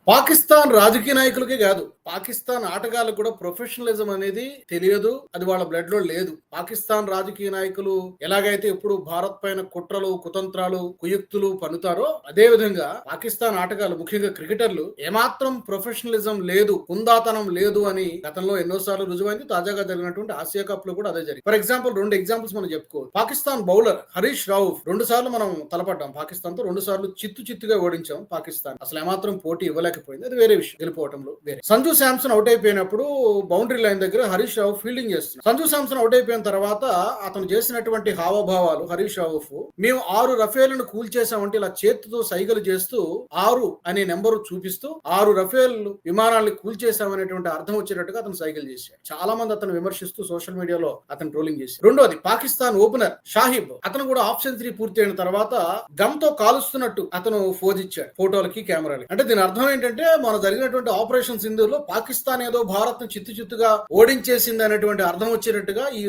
పాకిస్తాన్ రాజకీయ నాయకులకే కాదు, పాకిస్తాన్ ఆటగాళ్ళకు కూడా ప్రొఫెషనలిజం అనేది తెలియదు. అది వాళ్ళ బ్లడ్ లో లేదు. పాకిస్తాన్ రాజకీయ నాయకులు ఎలాగైతే ఇప్పుడు భారత్ పైన కుట్రలు, కుతంత్రాలు, కుయుక్తులు పన్నుతారో అదే విధంగా పాకిస్తాన్ ఆటగాళ్ళు, ముఖ్యంగా క్రికెటర్లు ఏమాత్రం ప్రొఫెషనలిజం లేదు, కుందాతనం లేదు అని గతంలో ఎన్నోసార్లు రుజువైంది. తాజాగా జరిగినటువంటి ఆసియా కప్ లో కూడా అదే జరిగింది. ఫర్ ఎగ్జాంపుల్ 2 ఎగ్జాంపుల్స్ మనం చెప్పుకోవచ్చు. పాకిస్తాన్ బౌలర్ హరీష్ రౌఫ్ 2 సార్లు మనం తలపడ్డాం పాకిస్తాన్ తో. 2 సార్లు చిత్తుగా ఓడించాం పాకిస్తాన్. అసలు ఏమాత్రం పోటీ ఇవ్వలేకపోయింది. అది వేరే విషయం. గెలిపోవటంలో వేరే. సంజు శాంసన్ అవుట్ అయిపోయినప్పుడు బౌండరీ లైన్ దగ్గర హరీష్ రావు ఫీల్డింగ్ చేస్తున్నాడు. సంజు శాంసన్ అవుట్ అయిపోయిన తర్వాత అతను చేసినటువంటి హావభావాలు, హరీష్ రావుఫ్ మేము 6 రఫేళ్లను కూల్చేసామంటే ఇలా చేతితో సైగలు చేస్తూ 6 అనే నెంబరు చూపిస్తూ 6 రఫేల్ విమానాల్ని కూల్చేసామనేటువంటి అర్థం వచ్చేటట్టుగా అతను సైగలు చేశాడు. చాలా మంది అతను విమర్శిస్తూ సోషల్ మీడియాలో అతను ట్రోలింగ్ చేశారు. రెండోది, పాకిస్తాన్ ఓపెనర్ షాహిబ్ అతను కూడా హాఫ్ సెంచరీ పూర్తి అయిన తర్వాత గమ్ తో కాలుస్తున్నట్టు అతను ఫోజ్ ఇచ్చాడు ఫోటోలకి, కెమెరాలకి. అంటే దీని అర్థం ఏంటంటే మన జరిగినటువంటి ఆపరేషన్ సింధూర్లో పాకిస్తాన్ ఏదో భారత్ ను చిత్తుగా ఓడించేసింది అనేటువంటి అర్థం వచ్చేటట్టుగా ఈ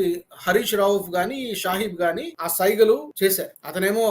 హరీష్ రావుఫ్ గాని, ఈ షాహిబ్ గాని ఆ సైగలు చేశారు. అతనేమో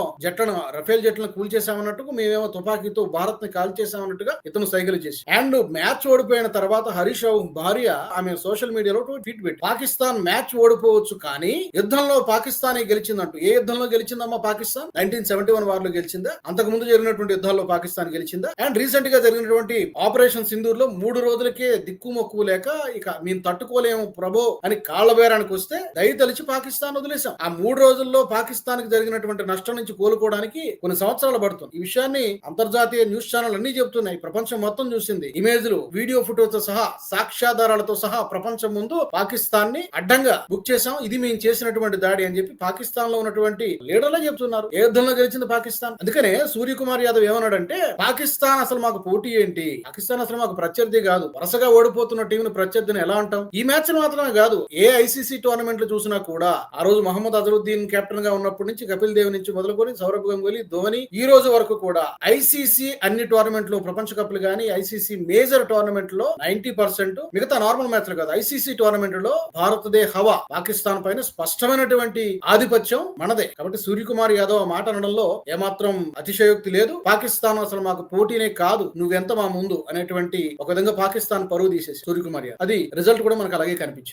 రఫేల్ జట్లను కూల్చేసామన్నట్టుగా, మేమేమో తుపాకీతో భారత్ ని కాల్చేసామన్నట్టుగా ఇతను సైగలు చేసి. అండ్ మ్యాచ్ ఓడిపోయిన తర్వాత హరీష్ రావు భార్య ఆమె సోషల్ మీడియాలో ట్వీట్ పెట్టి, పాకిస్తాన్ మ్యాచ్ ఓడిపోవచ్చు కానీ యుద్ధంలో పాకిస్తానే గెలిచిందంటూ. ఏ యుద్ధంలో గెలిచిందమ్మా పాకిస్తాన్? 1971 వార్ లో గెలిచిందా? అంతకు ముందు జరిగినటువంటి యుద్ధాల్లో పాకిస్తాన్ గెలిచిందా? అండ్ రీసెంట్ గా జరిగినటువంటి ఆపరేషన్ సింధూర్ లో 3 రోజులకే దిక్కుమొక్కు లేక ఇక మేము తట్టుకోలేము ప్రభో అని కాళ్ల బేరానికి వస్తే దయతలిచి పాకిస్తాన్ వదిలేసాం. ఆ 3 రోజుల్లో పాకిస్తాన్ కి జరిగినటువంటి నష్టం నుంచి కోలుకోవడానికి కొన్ని సంవత్సరాలు పడుతుంది. ఈ విషయాన్ని అంతర్జాతీయ న్యూస్ ఛానల్ అన్ని చెబుతున్నాయి. ప్రపంచం మొత్తం చూసింది. ఇమేజ్లు, వీడియో ఫోటోతో సహా, సాక్ష్యాధారాలతో సహా ప్రపంచం ముందు పాకిస్తాన్ ని అడ్డంగా బుక్ చేసాం, ఇది మేము చేసినటువంటి దాడి అని చెప్పి పాకిస్తాన్ లో ఉన్నటువంటి లీడర్లే చెప్తున్నారు. ఏ యుద్ధంలో గెలిచింది పాకిస్తాన్? అందుకనే సూర్యకుమార్ యాదవ్ ఏమన్నాడంటే, పాకిస్తాన్ అసలు మాకు పోటీ ఏంటి, పాకిస్తాన్ అసలు మాకు ప్రత్యర్థి కాదు, వరుసగా ఓడిపోతున్న టీంను ప్రత్యర్థిని ఎలా అంటాం? ఈ మ్యాచ్ మాత్రమే కాదు, ఏ ఐసీసీ టోర్నమెంట్లు చూసినా కూడా ఆ రోజు మహమ్మద్ అజరుద్దీన్ కెప్టెన్ గా ఉన్నప్పటి నుంచి కపిల్ దేవ్ నుంచి మొదలుకొని సౌరభ్ గంగూలీ, ధోని ఈ రోజు వరకు కూడా ఐసీసీ అన్ని టోర్నమెంట్ లో, ప్రపంచ కప్లు గానీ ఐసీసీ మేజర్ టోర్నమెంట్ లో 90% మిగతా నార్మల్ మ్యాచ్లు కాదు, ఐసీసీ టోర్నమెంట్ లో భారతదే హవా పాకిస్తాన్ పైన స్పష్టమైనటువంటి ఆధిపత్యం మనదే. కాబట్టి సూర్యకుమార్ యాదవ్ ఆ మాట అనడంలో ఏమాత్రం అతిశయోక్తి లేదు. పాకిస్తాన్ అసలు మాకు పోటీనే కాదు, నువ్వెంత మా ముందు అనేటువంటి ఒక విధంగా పాకిస్తాన్ పరువు తీసేసి సూర్యకుమార్ యాదవ్. అది రిజల్ట్ కూడా మనకు అలాగే కనిపించింది.